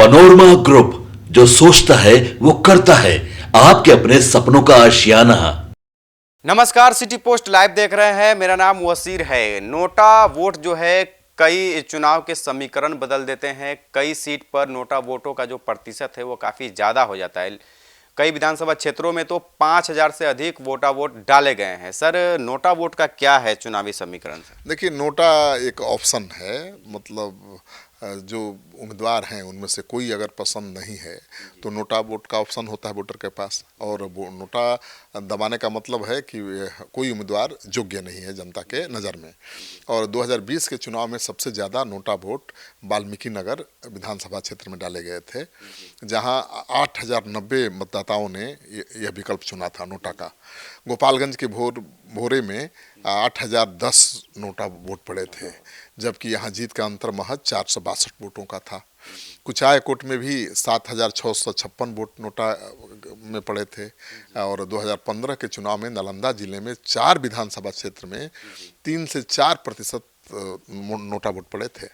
Panorama group, जो सोचता है वो करता है। आपके अपने सपनों का आशियाना। नमस्कार, सिटी पोस्ट लाइव देख रहे हैं। मेरा नाम वसीर है। नोटा वोट जो है कई चुनाव के समीकरण बदल देते हैं। कई सीट पर नोटा वोटों का जो प्रतिशत है वो काफ़ी ज़्यादा हो जाता है। कई विधानसभा क्षेत्रों में तो 5,000 से अधिक वोटा वोट डाले गए हैं। सर, नोटा वोट का क्या है चुनावी समीकरण से? देखिए, नोटा एक ऑप्शन है। मतलब जो उम्मीदवार हैं उनमें से कोई अगर पसंद नहीं है तो नोटा वोट का ऑप्शन होता है वोटर के पास। और वो नोटा दबाने का मतलब है कि कोई उम्मीदवार योग्य नहीं है जनता के नज़र में। और 2020 के चुनाव में सबसे ज़्यादा नोटा वोट वाल्मीकि नगर विधानसभा क्षेत्र में डाले गए थे, जहां 8,090 मतदाताओं ने यह विकल्प चुना था नोटा का। गोपालगंज के भोरे में 8,010 नोटा वोट पड़े थे, जबकि यहाँ जीत का अंतर महज 462 वोटों का था। कुचायकोट में भी 7,656 वोट नोटा में पड़े थे। और 2015 के चुनाव में नालंदा जिले में 4 विधानसभा क्षेत्र में 3 से 4% नोटा वोट पड़े थे।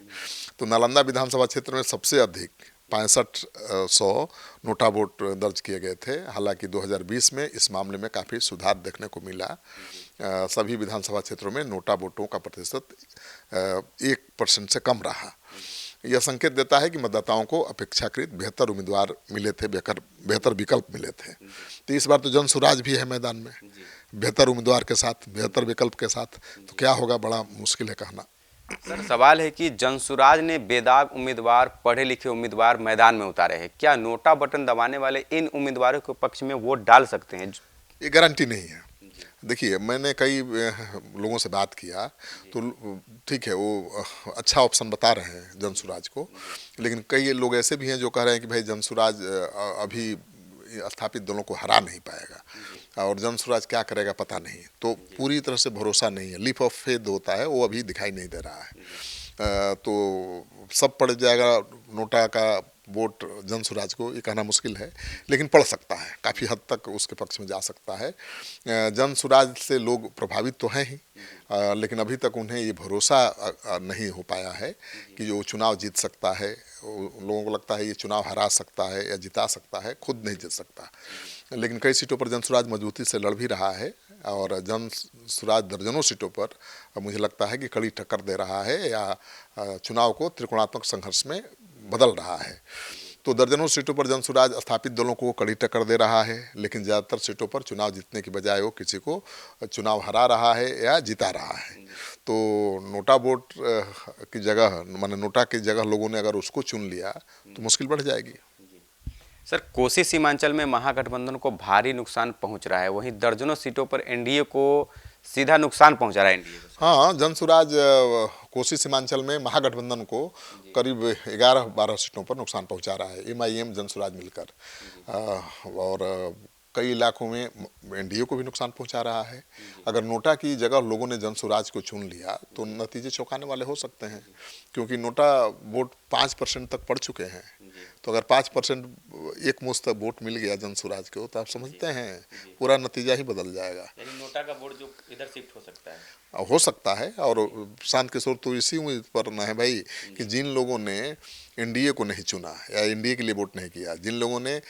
तो नालंदा विधानसभा क्षेत्र में सबसे अधिक 6500 नोटा वोट दर्ज किए गए थे। हालांकि 2020 में इस मामले में काफ़ी सुधार देखने को मिला। सभी विधानसभा क्षेत्रों में नोटा वोटों का प्रतिशत 1% से कम रहा। यह संकेत देता है कि मतदाताओं को अपेक्षाकृत बेहतर उम्मीदवार मिले थे, बेहतर विकल्प मिले थे। तो इस बार तो जन सुराज भी है मैदान में, बेहतर उम्मीदवार के साथ, बेहतर विकल्प के साथ। तो क्या होगा, बड़ा मुश्किल है कहना। सर, सवाल है कि जनसुराज ने बेदाग उम्मीदवार, पढ़े लिखे उम्मीदवार मैदान में उतारे हैं। क्या नोटा बटन दबाने वाले इन उम्मीदवारों के पक्ष में वोट डाल सकते हैं? ये गारंटी नहीं है। देखिए, मैंने कई लोगों से बात किया तो ठीक है, वो अच्छा ऑप्शन बता रहे हैं जनसुराज को, लेकिन कई लोग ऐसे भी हैं जो कह रहे हैं कि भाई जनसुराज अभी स्थापित दलों को हरा नहीं पाएगा और जनसुराज क्या करेगा पता नहीं। तो पूरी तरह से भरोसा नहीं है, लीप ऑफ फेथ होता है, वो अभी दिखाई नहीं दे रहा है। तो सब पड़ जाएगा नोटा का वोट जनसुराज को, ये कहना मुश्किल है, लेकिन पड़ सकता है, काफ़ी हद तक उसके पक्ष में जा सकता है। जनसुराज से लोग प्रभावित तो हैं ही, लेकिन अभी तक उन्हें ये भरोसा नहीं हो पाया है कि जो चुनाव जीत सकता है। लोगों को लगता है ये चुनाव हरा सकता है या जिता सकता है, खुद नहीं जीत सकता। लेकिन कई सीटों पर जनसुराज मजबूती से लड़ भी रहा है और जनसुराज दर्जनों सीटों पर मुझे लगता है कि कड़ी टक्कर दे रहा है या चुनाव को त्रिकोणात्मक संघर्ष में बदल रहा है। तो दर्जनों सीटों पर जनसुराज स्थापित दलों को कड़ी टक्कर दे रहा है, लेकिन ज़्यादातर सीटों पर चुनाव जीतने की बजाय वो किसी को चुनाव हरा रहा है या जिता रहा है। तो नोटा वोट की जगह, माने नोटा की जगह लोगों ने अगर उसको चुन लिया तो मुश्किल बढ़ जाएगी। सर, कोसी सीमांचल में महागठबंधन को भारी नुकसान पहुंच रहा है, वहीं दर्जनों सीटों पर एनडीए को सीधा नुकसान पहुंचा रहा है एनडीए को। हाँ, जनसुराज कोसी सीमांचल में महागठबंधन को करीब 11-12 सीटों पर नुकसान पहुंचा रहा है, एमआईएम जनसुराज मिलकर। और कई इलाकों में एनडीए को भी नुकसान पहुंचा रहा है। अगर नोटा की जगह लोगों ने जनसुराज को चुन लिया तो नतीजे चौंकाने वाले हो सकते हैं, क्योंकि नोटा वोट 5% तक पड़ चुके हैं। तो अगर 5% एक मुश्त वोट मिल गया जनसुराज को तो आप समझते हैं पूरा नतीजा ही बदल जाएगा। यानी नोटा का वोट जो इधर शिफ्ट हो सकता है। और शांत किशोर तो इसी उम्मीद पर न है भाई कि जिन लोगों ने एनडीए को नहीं चुना या एनडीए के लिए वोट नहीं किया, जिन लोगों ने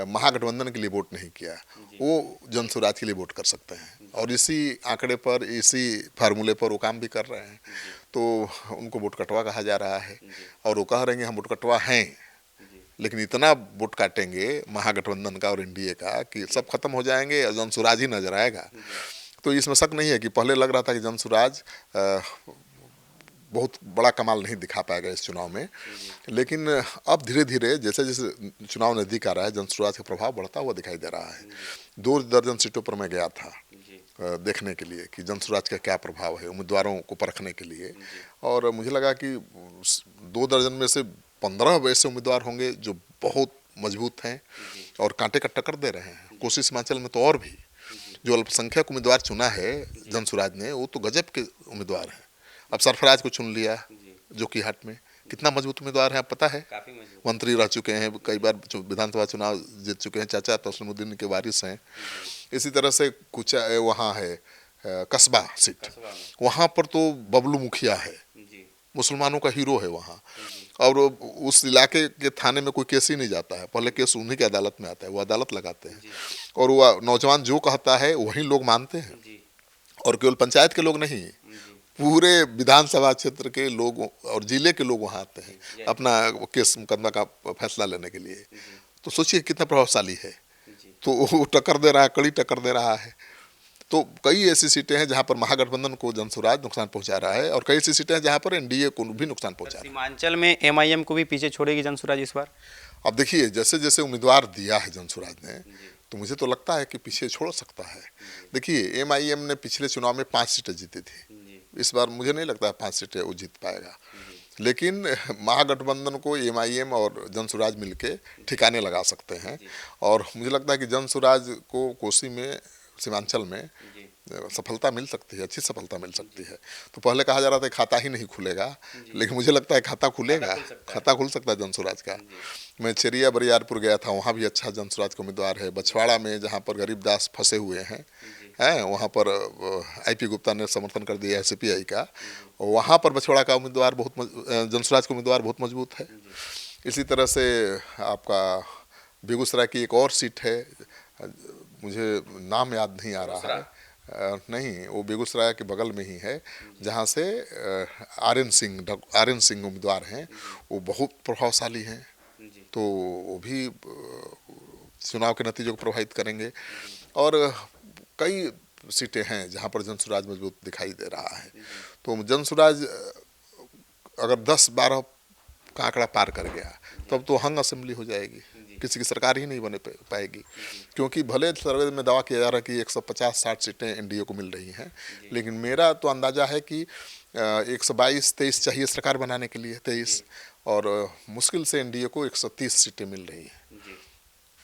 महागठबंधन के लिए वोट नहीं किया, वो जनसुराज के लिए वोट कर सकते हैं। और इसी आंकड़े पर, इसी फार्मूले पर वो काम भी कर रहे हैं। तो उनको वोट कटवा कहा जा रहा है और वो कह रहे हैं कि हम वोट कटवा हैं, लेकिन इतना वोट काटेंगे महागठबंधन का और एनडीए का कि सब खत्म हो जाएंगे और जनसुराज ही नजर आएगा। तो इसमें शक नहीं है कि पहले लग रहा था कि जनसुराज बहुत बड़ा कमाल नहीं दिखा पाएगा इस चुनाव में, लेकिन अब धीरे धीरे जैसे जैसे चुनाव नज़दीक आ रहा है जनसुराज का प्रभाव बढ़ता हुआ दिखाई दे रहा है। 2 दर्जन सीटों पर मैं गया था देखने के लिए कि जनसुराज का क्या प्रभाव है, उम्मीदवारों को परखने के लिए। और मुझे लगा कि 2 दर्जन में से 15 वैसे उम्मीदवार होंगे जो बहुत मजबूत हैं और कांटे का टक्कर दे रहे हैं। कोसी सीमांचल में तो और भी जो अल्पसंख्यक उम्मीदवार चुना है जनसुराज ने, वो तो गजब के उम्मीदवार हैं। अब सरफराज को चुन लिया जो कि हाट में कितना मजबूत उम्मीदवार है, आप पता है, मंत्री रह चुके हैं, कई बार विधानसभा चुनाव जीत चुके हैं, चाचा तस्लीमुद्दीन के वारिस हैं। इसी तरह से कुछ वहाँ है कस्बा सीट, वहाँ पर तो बबलू मुखिया है, मुसलमानों का हीरो है वहाँ। और उस इलाके के थाने में कोई केस ही नहीं जाता है, पहले केस उन्हीं की अदालत में आता है, वो अदालत लगाते हैं और वो नौजवान जो कहता है वही लोग मानते हैं। और केवल पंचायत के लोग नहीं, पूरे विधानसभा क्षेत्र के लोग और जिले के लोग वहाँ आते हैं अपना केस मुकदमा का फैसला लेने के लिए। तो सोचिए कितना प्रभावशाली है। तो वो टक्कर दे रहा है, कड़ी टक्कर दे रहा है। तो कई ऐसी सीटें हैं जहां पर महागठबंधन को जनसुराज नुकसान पहुंचा रहा है और कई ऐसी सीटें हैं जहां पर एनडीए को भी नुकसान पहुंचा रहा है। सीमांचल में एमआईएम को भी पीछे छोड़ेगी जनसुराज इस बार? अब देखिए, जैसे जैसे उम्मीदवार दिया है जनसुराज ने, तो मुझे तो लगता है कि पीछे छोड़ सकता है। देखिए, एमआईएम ने पिछले चुनाव में 5 सीटें जीती थी, इस बार मुझे नहीं लगता है 5 सीटें वो जीत पाएगा। लेकिन महागठबंधन को एमआईएम और जनसुराज मिलके ठिकाने लगा सकते हैं और मुझे लगता है कि जनसुराज को कोसी में, सीमांचल में सफलता मिल सकती है, अच्छी सफलता मिल सकती है। तो पहले कहा जा रहा था खाता ही नहीं खुलेगा, लेकिन मुझे लगता है खाता खुलेगा, खाता खुल सकता है जनसुराज का। मैं चेरिया बरियारपुर गया था, वहाँ भी अच्छा जनसुराज का उम्मीदवार है। बछवाड़ा में जहाँ पर गरीबदास फंसे हुए हैं वहाँ पर आईपी गुप्ता ने समर्थन कर दिया है सीपीआई का, वहाँ पर बछवाड़ा का उम्मीदवार जनसुराज का उम्मीदवार बहुत मजबूत है। इसी तरह से आपका बेगूसराय की एक और सीट है, मुझे नाम याद नहीं आ रहा है, नहीं, वो बेगूसराय के बगल में ही है, जहाँ से आर्यन सिंह उम्मीदवार हैं, वो बहुत प्रभावशाली हैं। तो वो भी चुनाव के नतीजों को प्रभावित करेंगे। और कई सीटें हैं जहाँ पर जनसुराज मजबूत दिखाई दे रहा है। तो जनसुराज अगर 10-12 का आंकड़ा पार कर गया तब तो हंग असेंबली हो जाएगी, किसी की सरकार ही नहीं बने पाएगी। क्योंकि भले सर्वे में दावा किया जा रहा है कि 150-60 सीटें एनडीए को मिल रही हैं, लेकिन मेरा तो अंदाजा है कि 122-23 चाहिए सरकार बनाने के लिए, 23, और मुश्किल से एनडीए को 130 सीटें मिल रही हैं।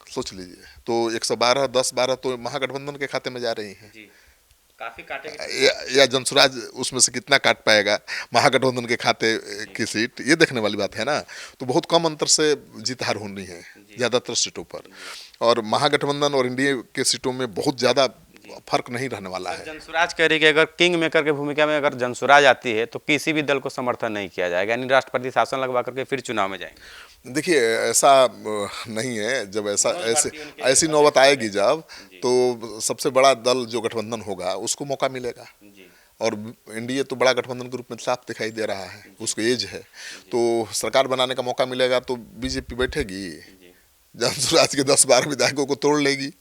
सोच लीजिए, तो 112, 10-12 तो महागठबंधन के खाते में जा रही हैं। काफी काटे या जनसुराज उसमें से कितना काट पाएगा महागठबंधन के खाते की सीट, ये देखने वाली बात है ना। तो बहुत कम अंतर से जीत हार होनी है ज़्यादातर सीटों पर, और महागठबंधन और एनडीए के सीटों में बहुत ज़्यादा फर्क नहीं रहने वाला है। जनसुराज कह रही है कि अगर किंग मेकर की भूमिका में अगर जनसुराज आती है तो किसी भी दल को समर्थन नहीं किया जाएगा, यानी राष्ट्रपति शासन लगवा करके फिर चुनाव में जाएंगे। देखिए, ऐसा नहीं है। जब ऐसी नौबत आएगी जब, तो सबसे बड़ा दल जो गठबंधन होगा उसको मौका मिलेगा। और एनडीए तो बड़ा गठबंधन के रूप में साफ दिखाई दे रहा है, उसको एज है, तो सरकार बनाने का मौका मिलेगा तो बीजेपी बैठेगी, जनसुराज के 10-12 विधायकों को तोड़ लेगी,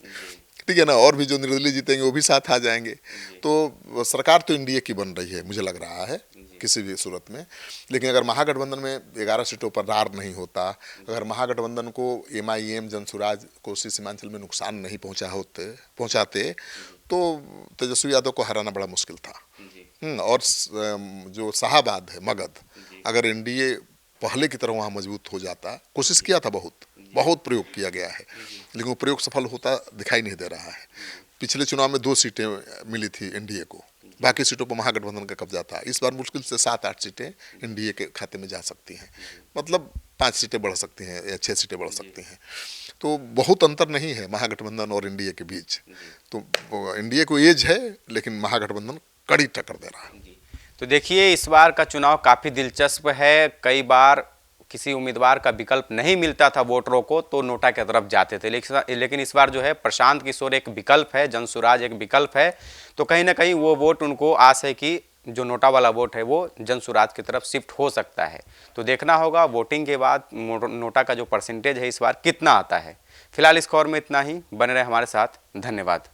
ठीक है ना, और भी जो निर्दलीय जीतेंगे वो भी साथ आ जाएंगे। तो सरकार तो एनडीए की बन रही है मुझे लग रहा है किसी भी सूरत में। लेकिन अगर महागठबंधन में 11 सीटों पर रार नहीं होता, अगर महागठबंधन को एमआईएम, जनसुराज कोसी सीमांचल में नुकसान नहीं पहुंचाते तो तेजस्वी यादव को हराना बड़ा मुश्किल था। और जो शाहाबाद है, मगध, अगर एनडीए पहले की तरह वहाँ मजबूत हो जाता, कोशिश किया था, बहुत प्रयोग किया गया है, लेकिन वो प्रयोग सफल होता दिखाई नहीं दे रहा है। पिछले चुनाव में 2 सीटें मिली थी एनडीए को, बाकी सीटों पर महागठबंधन का कब्जा था। इस बार मुश्किल से 7-8 सीटें एनडीए के खाते में जा सकती हैं, मतलब 5 सीटें बढ़ सकती हैं या 6 सीटें बढ़ सकती हैं। तो बहुत अंतर नहीं है महागठबंधन और एनडीए के बीच। तो एनडीए को एज है, लेकिन महागठबंधन कड़ी टक्कर दे रहा है। तो देखिए, इस बार का चुनाव काफ़ी दिलचस्प है। कई बार किसी उम्मीदवार का विकल्प नहीं मिलता था वोटरों को तो नोटा की तरफ जाते थे, लेकिन इस बार जो है प्रशांत किशोर एक विकल्प है, जनसुराज एक विकल्प है। तो कहीं ना कहीं वो वोट, उनको आस है कि जो नोटा वाला वोट है वो जनसुराज की तरफ शिफ्ट हो सकता है। तो देखना होगा वोटिंग के बाद नोटा का जो परसेंटेज है इस बार कितना आता है। फिलहाल इस खबर में इतना ही, बने रहे हमारे साथ, धन्यवाद।